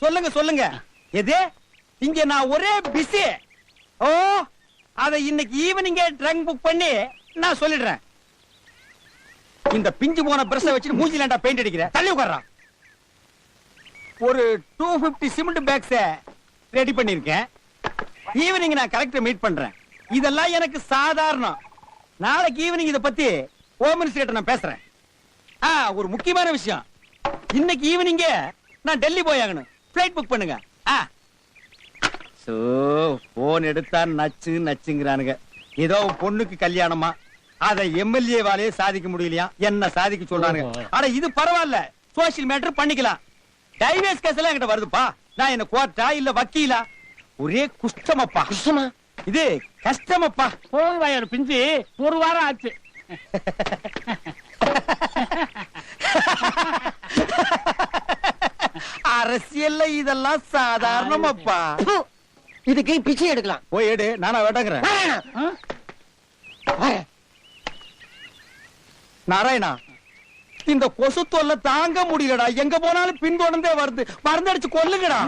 சொல்லுங்க சொல்லுங்க. எது இங்க நான் ஒரே பிஸி. ஓ அத இன்னைக்கு ஈவினிங்கே ட்ரங்க் புக் பண்ணி நான் சொல்லிடுறேன். இந்த பிஞ்சு போன பிரஷ வச்சு மூஞ்சிலாண்டா பெயிண்ட் அடிக்கிற. தள்ளி உட்கார்றா. ஒரு 250 சிமெண்ட் பேக்ஸ் ரெடி பண்ணிருக்கேன். ஈவினிங் நான் கலெக்டர் மீட் பண்றேன். இதெல்லாம் எனக்கு சாதாரணம். நாளைக்கு ஈவினிங் இத பத்தி ஹோம் மினிஸ்டர் நான் பேசுறேன். ஒரு முக்கியமான விஷயம். இன்னைக்கு ஈவினிங் நான் டெல்லி போய் ஆகணும். ஃளைட் புக் பண்ணுங்க. சோ போன் எடுத்தா நச்சு நச்சுங்கிறானுங்க. ஏதோ பொண்ணுக்கு கல்யாணமா அத எம்எல்ஏ வாலே சாதிக்க முடியலையா, என்ன சாதிக்க சொல்றானுங்க. ஆனா இது பரவாயில்ல, சோசியல் மேட்டர் பண்ணிக்கலாம். டைவர்ஸ் கேஸ் எல்லாம் என்கிட்ட வருதுப்பா. நான் என்ன கோர்ட்டா இல்ல வக்கீலா? ஒரே குஷ்டமப்பா. குஷ்டமா? இது கஷ்டமப்பா. போய் வாயாரு பிஞ்சு, ஒரு வாரம் ஆச்சு. அரசியல்ல இதெல்லாம் சாதாரணமாப்பா. இதுக்கு பிச்சை எடுக்கலாம். போய் எடு, நானா வேட்டங்கிறேன். நாராயணா, இந்த கொசு தொல்லை தாங்க முடியலடா. எங்க போனாலும் பின்தொடர்ந்தே வருது. மருந்தடிச்சு கொல்லுங்கடா.